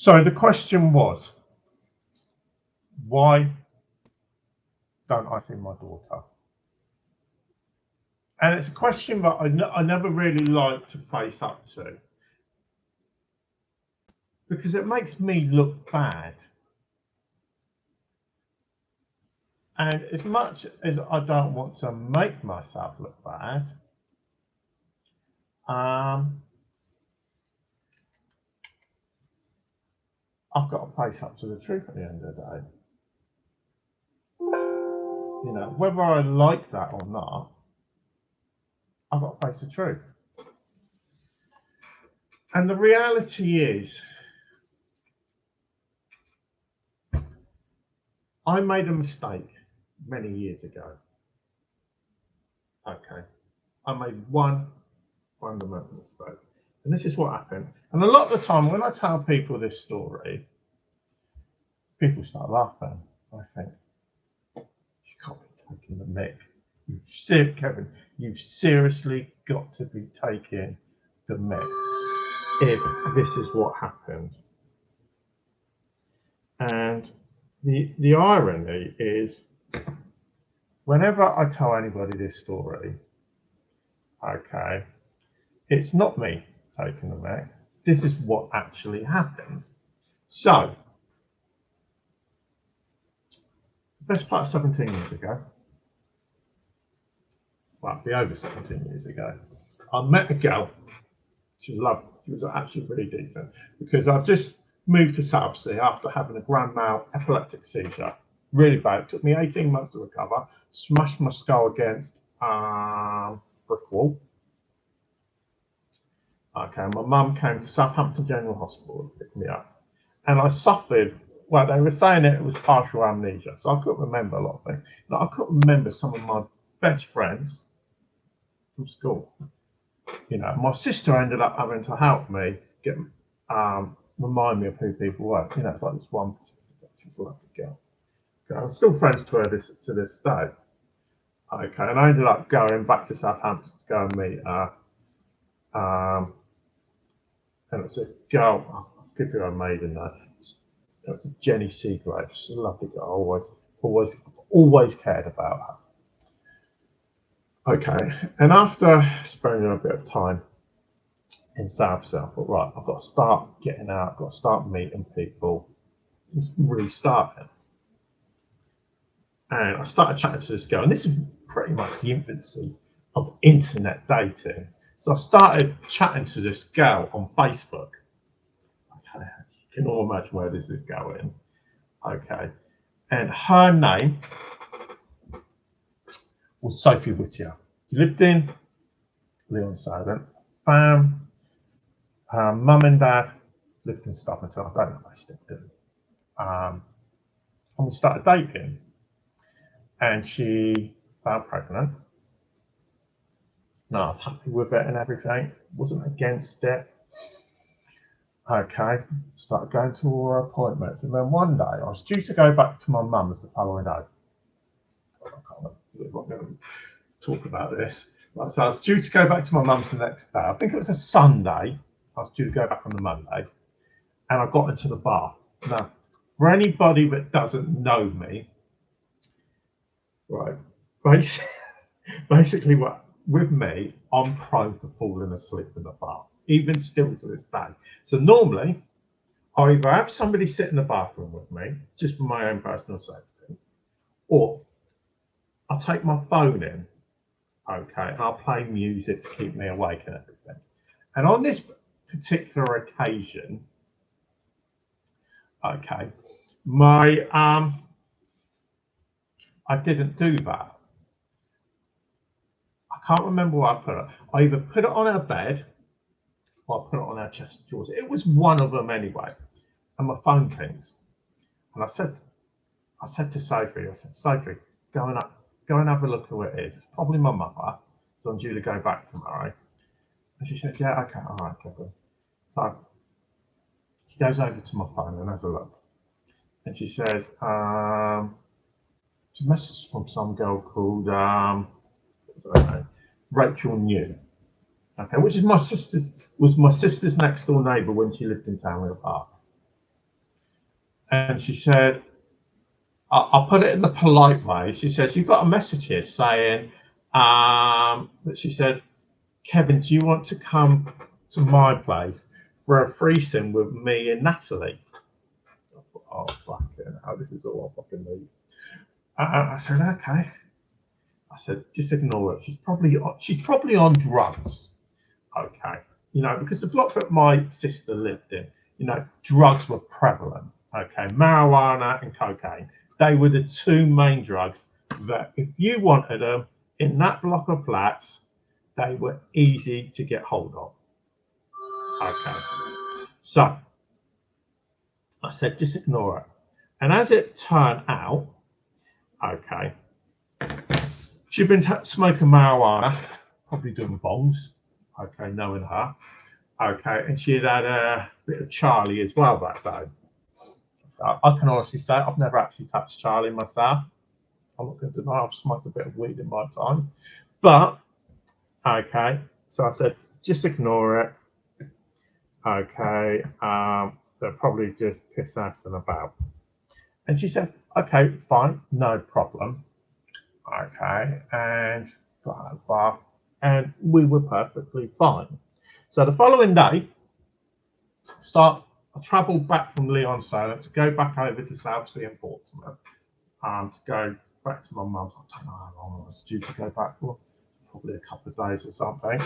So the question was, why don't I see my daughter? And it's a question that I never really like to face up to, because it makes me look bad. And as much as I don't want to make myself look bad, I've got to face up to the truth at the end of the day. You know, whether I like that or not, I've got to face the truth. And the reality is, I made a mistake many years ago. Okay. I made one fundamental mistake. And this is what happened. And a lot of the time when I tell people this story, people start laughing. I think, you can't be taking the mick. Kevin, you've seriously got to be taking the mick if this is what happened. And the irony is, whenever I tell anybody this story, okay, it's not me taking the mick. This is what actually happened. So, the best part of 17 years ago, well, it'd be over 17 years ago, I met a girl. She was lovely. She was actually really decent, because I just moved to Southsea after having a grand mal epileptic seizure. Really bad. It took me 18 months to recover. Smashed my skull against brick wall. Okay, my mum came to Southampton General Hospital to pick me up, and I suffered. Well, they were saying it was partial amnesia, so I couldn't remember a lot of things. Now, I couldn't remember some of my best friends from school. You know, my sister ended up having to help me get remind me of who people were. You know, it's like this one particular, she's a lovely girl. Okay, I'm still friends to her to this day. Okay, and I ended up going back to Southampton to go and meet her. And it was a girl, I'll give you her maiden name. It was Jenny Seagrave. She's a lovely girl. Always cared about her. Okay, and after spending a bit of time in Southsea, I thought, right, I've got to start getting out, I've got to start meeting people, really starting. And I started chatting to this girl, and this is pretty much the infancy of internet dating. So I started chatting to this girl on Facebook. Okay, you can all imagine where this is going. Okay, and her name was Sophie Whittier. She lived in Leonsidon. Her mum and dad lived in Stubbington. I don't know if they still do. And we started dating. And she fell pregnant. No, I was happy with it and everything. Wasn't against it. Okay, started going to all her appointments. And then one day, I was due to go back to my mum's the following day. I can't believe I'm going to talk about this. Right, so I was due to go back to my mum's the next day. I think it was a Sunday. I was due to go back on the Monday. And I got into the bar. Now, for anybody that doesn't know me, right, basically what with me, I'm prone to falling asleep in the bar, even still to this day. So normally, I either have somebody sit in the bathroom with me, just for my own personal safety, or I'll take my phone in, okay, and I'll play music to keep me awake and everything. And on this particular occasion, okay, I didn't do that. I can't remember where I put it. I either put it on her bed or I put it on her chest of drawers. It was one of them anyway. And my phone pings. And I said to Sophie, Sophie, go and have a look at who it is. It's probably my mother. So I'm due to go back tomorrow. And she said, yeah, okay, all right, Kevin. So she goes over to my phone and has a look. And she says, it's a message from some girl called Rachel New, okay, which is my sister's next door neighbour when she lived in Townhill Park. And she said, I'll put it in the polite way. She says, you've got a message here saying that she said, Kevin, do you want to come to my place for a threesome with me and Natalie? I thought, oh, fucking hell, this is all I fucking need. I said, okay. I said, just ignore it. She's probably on drugs. Okay. You know, because the block that my sister lived in, you know, drugs were prevalent. Okay. Marijuana and cocaine. They were the two main drugs that if you wanted them in that block of flats, they were easy to get hold of. Okay. So I said, just ignore it. And as it turned out, okay, she'd been smoking marijuana, probably doing bongs, okay, knowing her. Okay, and she had had a bit of Charlie as well back then. I can honestly say I've never actually touched Charlie myself. I'm not going to deny I've smoked a bit of weed in my time. But, okay, so I said, just ignore it. Okay, they're probably just piss assing about. And she said, okay, fine, no problem. Okay, and blah, blah, and we were perfectly fine. So the following day, I travelled back from Leon Solent to go back over to Southsea and Portsmouth, to go back to my mum's. I don't know how long I was due to go back for, probably a couple of days or something.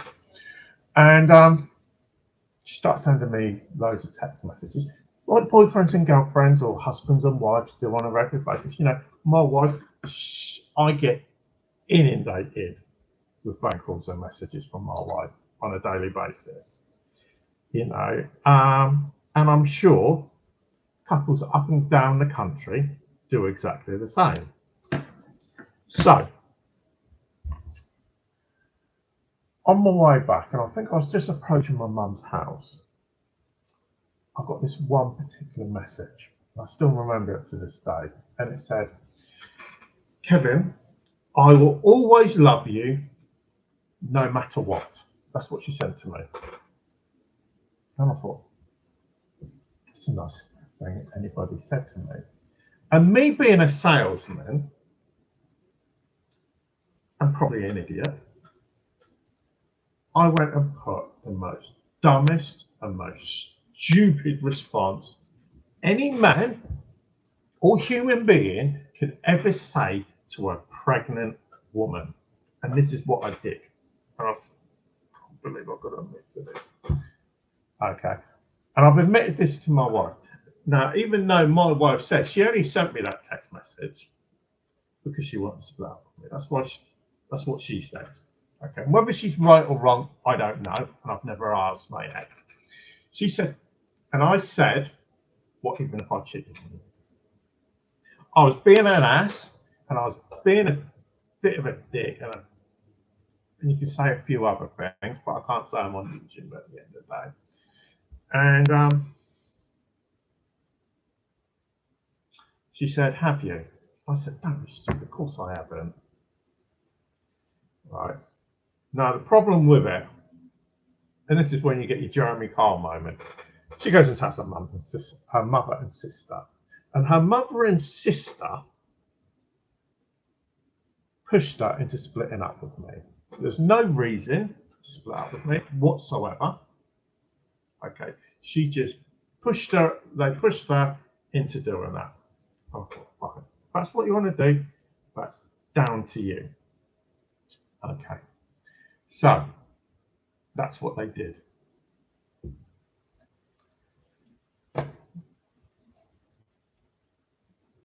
And she started sending me loads of text messages, like boyfriends and girlfriends or husbands and wives do on a regular basis. You know, my wife, I get inundated with phone calls and messages from my wife on a daily basis. You know, and I'm sure couples up and down the country do exactly the same. So, on my way back, and I think I was just approaching my mum's house, I got this one particular message. I still remember it to this day. And it said, Kevin, I will always love you no matter what. That's what she sent to me. And I thought, that's a nice thing anybody said to me. And me being a salesman, and probably an idiot, I went and put the most dumbest and most stupid response any man or human being could ever say to a pregnant woman. And this is what I did. And I can't believe I've got to admit to this. Okay. And I've admitted this to my wife. Now, even though my wife said she only sent me that text message because she wanted to split up with me. That's what she says. Okay. And whether she's right or wrong, I don't know. And I've never asked my ex. She said, and I said, what even if I cheated on you? I was being an ass and I was being a bit of a dick. And you can say a few other things, but I can't say them on YouTube at the end of the day. And she said, have you? I said, don't be stupid. Of course I haven't. Right. Now, the problem with it, and this is when you get your Jeremy Kyle moment, she goes and tells her mother and sister. And her mother and sister pushed her into splitting up with me. There's no reason to split up with me whatsoever. Okay. She just they pushed her into doing that. I thought, fine. If that's what you want to do, that's down to you. Okay. So that's what they did.